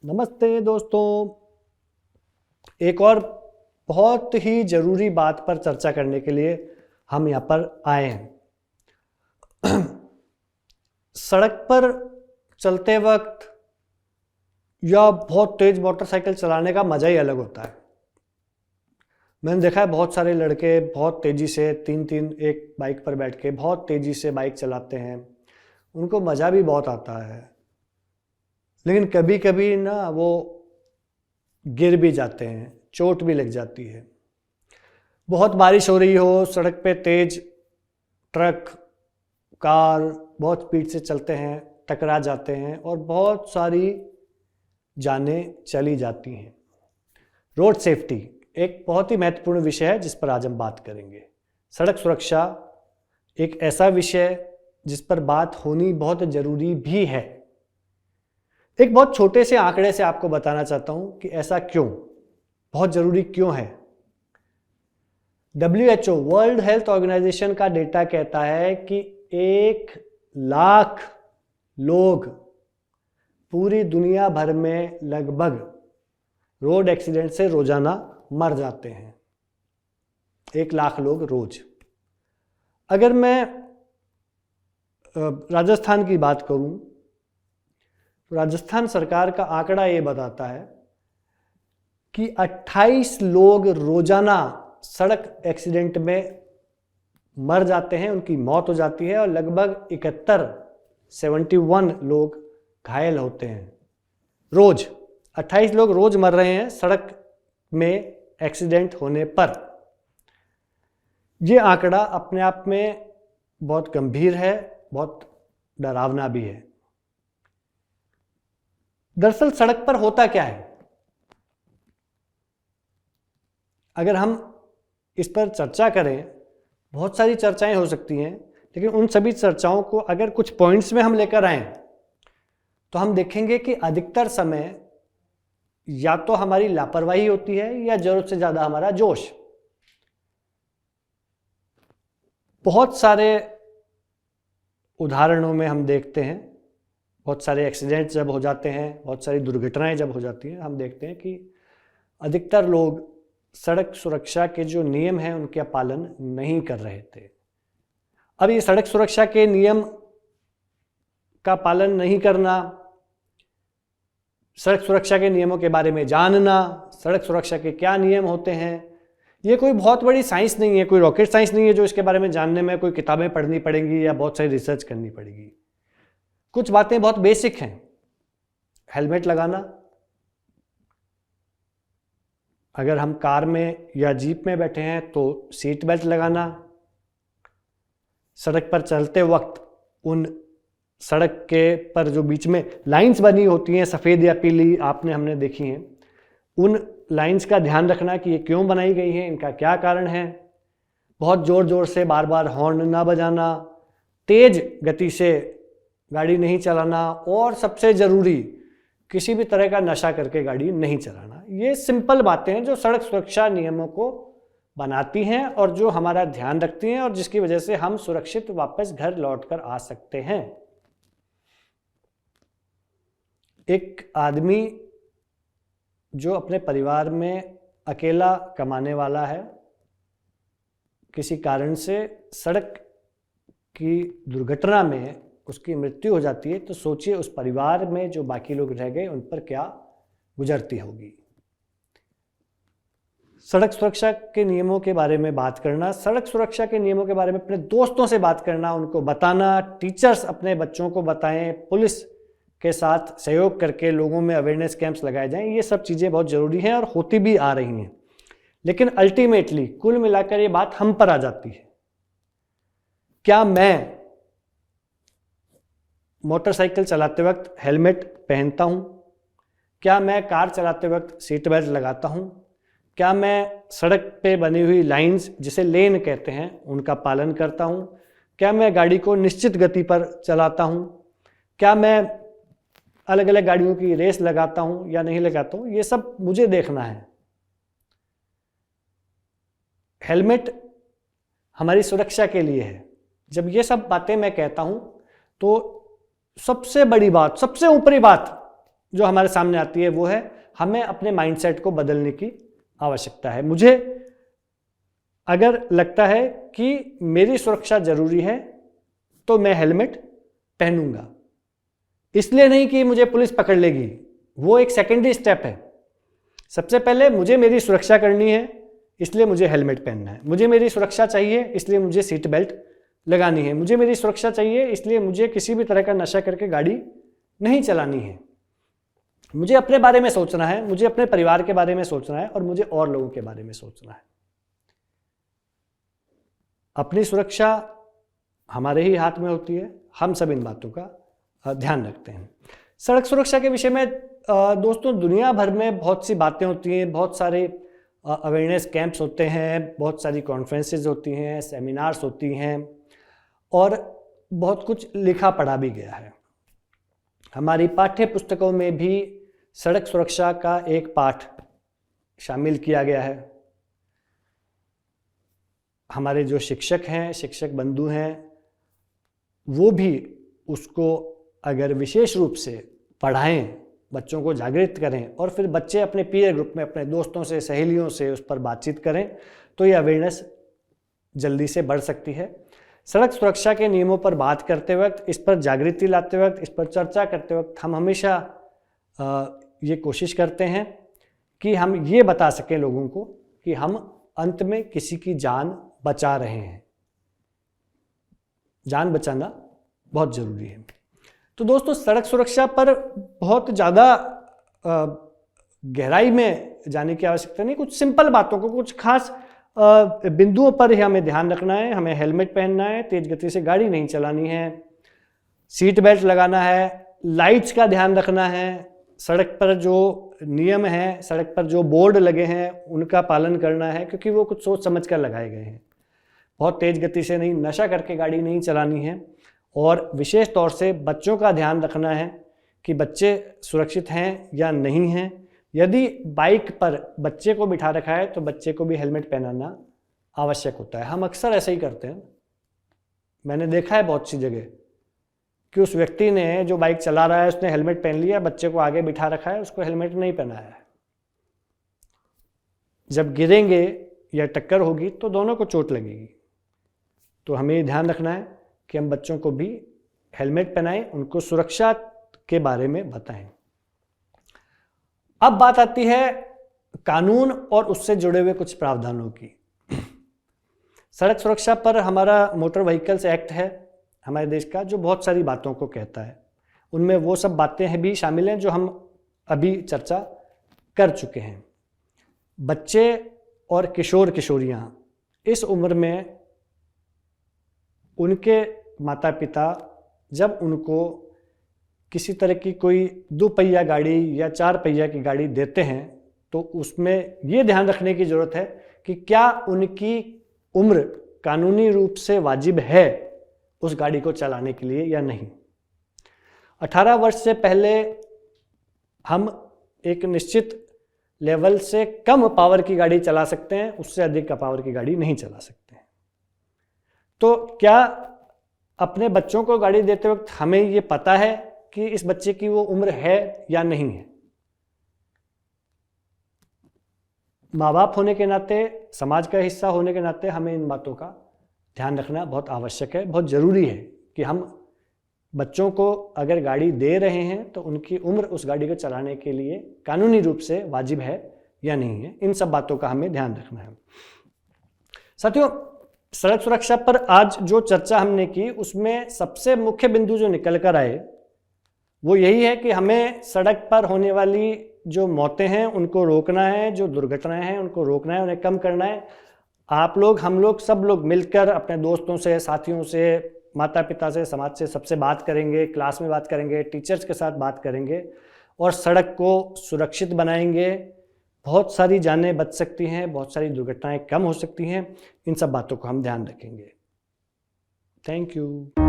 नमस्ते दोस्तों, एक और बहुत ही ज़रूरी बात पर चर्चा करने के लिए हम यहाँ पर आए हैं। सड़क पर चलते वक्त या बहुत तेज़ मोटरसाइकिल चलाने का मज़ा ही अलग होता है। मैंने देखा है बहुत सारे लड़के बहुत तेज़ी से तीन एक बाइक पर बैठ के बहुत तेज़ी से बाइक चलाते हैं, उनको मज़ा भी बहुत आता है। लेकिन कभी कभी ना वो गिर भी जाते हैं, चोट भी लग जाती है। बहुत बारिश हो रही हो, सड़क पे तेज ट्रक कार बहुत स्पीड से चलते हैं, टकरा जाते हैं और बहुत सारी जानें चली जाती हैं। रोड सेफ्टी एक बहुत ही महत्वपूर्ण विषय है जिस पर आज हम बात करेंगे। सड़क सुरक्षा एक ऐसा विषय जिस पर बात होनी बहुत ज़रूरी भी है। एक बहुत छोटे से आंकड़े से आपको बताना चाहता हूं कि ऐसा क्यों बहुत ज़रूरी क्यों है। WHO वर्ल्ड हेल्थ ऑर्गेनाइजेशन का डेटा कहता है कि 1,00,000 लोग पूरी दुनिया भर में लगभग रोड एक्सीडेंट से रोजाना मर जाते हैं। 1,00,000 लोग रोज। अगर मैं राजस्थान की बात करूं तो राजस्थान सरकार का आंकड़ा ये बताता है कि 28 लोग रोजाना सड़क एक्सीडेंट में मर जाते हैं, उनकी मौत हो जाती है और लगभग 71 लोग घायल होते हैं। रोज 28 लोग रोज मर रहे हैं सड़क में एक्सीडेंट होने पर। यह आंकड़ा अपने आप में बहुत गंभीर है, बहुत डरावना भी है। दरअसल सड़क पर होता क्या है, अगर हम इस पर चर्चा करें, बहुत सारी चर्चाएं हो सकती हैं, लेकिन उन सभी चर्चाओं को अगर कुछ पॉइंट्स में हम लेकर आए तो हम देखेंगे कि अधिकतर समय या तो हमारी लापरवाही होती है या जरूरत से ज्यादा हमारा जोश। बहुत सारे उदाहरणों में हम देखते हैं, बहुत सारे एक्सीडेंट्स जब हो जाते हैं, बहुत सारी दुर्घटनाएं जब हो जाती हैं, हम देखते हैं कि अधिकतर लोग सड़क सुरक्षा के जो नियम हैं उनका पालन नहीं कर रहे थे। अब ये सड़क सुरक्षा के नियम का पालन नहीं करना, सड़क सुरक्षा के नियमों के बारे में जानना, सड़क सुरक्षा के क्या नियम होते हैं, ये कोई बहुत बड़ी साइंस नहीं है, कोई रॉकेट साइंस नहीं है जो इसके बारे में जानने में कोई किताबें पढ़नी पड़ेंगी या बहुत सारी रिसर्च करनी पड़ेगी। कुछ बातें बहुत बेसिक हैं। हेलमेट लगाना, अगर हम कार में या जीप में बैठे हैं तो सीट बेल्ट लगाना, सड़क पर चलते वक्त उन सड़क के पर जो बीच में लाइंस बनी होती हैं सफ़ेद या पीली, हमने देखी हैं, उन लाइंस का ध्यान रखना कि ये क्यों बनाई गई हैं, इनका क्या कारण है। बहुत ज़ोर ज़ोर से बार बार हॉर्न ना बजाना, तेज गति से गाड़ी नहीं चलाना और सबसे ज़रूरी किसी भी तरह का नशा करके गाड़ी नहीं चलाना। ये सिंपल बातें हैं जो सड़क सुरक्षा नियमों को बनाती हैं और जो हमारा ध्यान रखती हैं और जिसकी वजह से हम सुरक्षित वापस घर लौटकर आ सकते हैं। एक आदमी जो अपने परिवार में अकेला कमाने वाला है, किसी कारण से सड़क की दुर्घटना में उसकी मृत्यु हो जाती है, तो सोचिए उस परिवार में जो बाकी लोग रह गए उन पर क्या गुजरती होगी। सड़क सुरक्षा के नियमों के बारे में बात करना, सड़क सुरक्षा के नियमों के बारे में अपने दोस्तों से बात करना, उनको बताना, टीचर्स अपने बच्चों को बताएं, पुलिस के साथ सहयोग करके लोगों में अवेयरनेस कैंप्स लगाए जाएं, ये सब चीज़ें बहुत ज़रूरी हैं और होती भी आ रही हैं। लेकिन अल्टीमेटली कुल मिलाकर ये बात हम पर आ जाती है। क्या मैं मोटरसाइकिल चलाते वक्त हेलमेट पहनता हूं? क्या मैं कार चलाते वक्त सीट बेल्ट लगाता हूं? क्या मैं सड़क पे बनी हुई लाइंस जिसे लेन कहते हैं उनका पालन करता हूं? क्या मैं गाड़ी को निश्चित गति पर चलाता हूं? क्या मैं अलग अलग गाड़ियों की रेस लगाता हूं या नहीं लगाता हूं? ये सब मुझे देखना है। हेलमेट हमारी सुरक्षा के लिए है। जब ये सब बातें मैं कहता हूं तो सबसे बड़ी बात, सबसे ऊपरी बात जो हमारे सामने आती है वो है हमें अपने माइंडसेट को बदलने की आवश्यकता है। मुझे अगर लगता है कि मेरी सुरक्षा जरूरी है तो मैं हेलमेट पहनूंगा, इसलिए नहीं कि मुझे पुलिस पकड़ लेगी, वो एक सेकेंडरी स्टेप है। सबसे पहले मुझे मेरी सुरक्षा करनी है, इसलिए मुझे हेलमेट पहनना है। मुझे मेरी सुरक्षा चाहिए, इसलिए मुझे सीट बेल्ट लगानी है। मुझे मेरी सुरक्षा चाहिए, इसलिए मुझे किसी भी तरह का नशा करके गाड़ी नहीं चलानी है। मुझे अपने बारे में सोचना है, मुझे अपने परिवार के बारे में सोचना है और मुझे और लोगों के बारे में सोचना है। अपनी सुरक्षा हमारे ही हाथ में होती है, हम सब इन बातों का ध्यान रखते हैं। सड़क सुरक्षा के विषय में दोस्तों दुनिया भर में बहुत सी बातें होती हैं, बहुत सारे अवेयरनेस कैंप्स होते हैं, बहुत सारी कॉन्फ्रेंसेस होती हैं, सेमिनार्स होती हैं और बहुत कुछ लिखा पढ़ा भी गया है। हमारी पाठ्य पुस्तकों में भी सड़क सुरक्षा का एक पाठ शामिल किया गया है। हमारे जो शिक्षक हैं, शिक्षक बंधु हैं, वो भी उसको अगर विशेष रूप से पढ़ाएं, बच्चों को जागृत करें और फिर बच्चे अपने पीयर ग्रुप में अपने दोस्तों से, सहेलियों से उस पर बातचीत करें तो ये अवेयरनेस जल्दी से बढ़ सकती है। सड़क सुरक्षा के नियमों पर बात करते वक्त, इस पर जागृति लाते वक्त, इस पर चर्चा करते वक्त हम हमेशा ये कोशिश करते हैं कि हम ये बता सकें लोगों को कि हम अंत में किसी की जान बचा रहे हैं। जान बचाना बहुत ज़रूरी है। तो दोस्तों सड़क सुरक्षा पर बहुत ज़्यादा गहराई में जाने की आवश्यकता नहीं, कुछ सिंपल बातों को, कुछ खास बिंदुओं पर ही हमें ध्यान रखना है। हमें हेलमेट पहनना है, तेज गति से गाड़ी नहीं चलानी है, सीट बेल्ट लगाना है, लाइट्स का ध्यान रखना है, सड़क पर जो नियम हैं, सड़क पर जो बोर्ड लगे हैं उनका पालन करना है, क्योंकि वो कुछ सोच समझ कर लगाए गए हैं। बहुत तेज गति से नहीं, नशा करके गाड़ी नहीं चलानी है और विशेष तौर से बच्चों का ध्यान रखना है कि बच्चे सुरक्षित हैं या नहीं हैं। यदि बाइक पर बच्चे को बिठा रखा है तो बच्चे को भी हेलमेट पहनाना आवश्यक होता है। हम अक्सर ऐसे ही करते हैं, मैंने देखा है बहुत सी जगह कि उस व्यक्ति ने जो बाइक चला रहा है उसने हेलमेट पहन लिया, बच्चे को आगे बिठा रखा है, उसको हेलमेट नहीं पहनाया है। जब गिरेंगे या टक्कर होगी तो दोनों को चोट लगेगी। तो हमें ध्यान रखना है कि हम बच्चों को भी हेलमेट पहनाएं, उनको सुरक्षा के बारे में बताएं। अब बात आती है कानून और उससे जुड़े हुए कुछ प्रावधानों की। सड़क सुरक्षा पर हमारा मोटर व्हीकल्स एक्ट है हमारे देश का, जो बहुत सारी बातों को कहता है। उनमें वो सब बातें भी शामिल हैं जो हम अभी चर्चा कर चुके हैं। बच्चे और किशोर किशोरियां इस उम्र में उनके माता पिता जब उनको किसी तरह की कोई 2 पहिया गाड़ी या 4 पहिया की गाड़ी देते हैं तो उसमें ये ध्यान रखने की ज़रूरत है कि क्या उनकी उम्र कानूनी रूप से वाजिब है उस गाड़ी को चलाने के लिए या नहीं। 18 वर्ष से पहले हम एक निश्चित लेवल से कम पावर की गाड़ी चला सकते हैं, उससे अधिक का पावर की गाड़ी नहीं चला सकते हैं। तो क्या अपने बच्चों को गाड़ी देते वक्त हमें ये पता है कि इस बच्चे की वो उम्र है या नहीं है? माँ बाप होने के नाते, समाज का हिस्सा होने के नाते हमें इन बातों का ध्यान रखना बहुत आवश्यक है, बहुत ज़रूरी है कि हम बच्चों को अगर गाड़ी दे रहे हैं तो उनकी उम्र उस गाड़ी को चलाने के लिए कानूनी रूप से वाजिब है या नहीं है। इन सब बातों का हमें ध्यान रखना है। साथियों, सड़क सुरक्षा पर आज जो चर्चा हमने की उसमें सबसे मुख्य बिंदु जो निकल कर आए वो यही है कि हमें सड़क पर होने वाली जो मौतें हैं उनको रोकना है, जो दुर्घटनाएं हैं उनको रोकना है, उन्हें कम करना है। आप लोग, हम लोग, सब लोग मिलकर अपने दोस्तों से, साथियों से, माता पिता से, समाज से सबसे बात करेंगे, क्लास में बात करेंगे, टीचर्स के साथ बात करेंगे और सड़क को सुरक्षित बनाएंगे। बहुत सारी जानें बच सकती हैं, बहुत सारी दुर्घटनाएं कम हो सकती हैं। इन सब बातों को हम ध्यान रखेंगे। Thank you.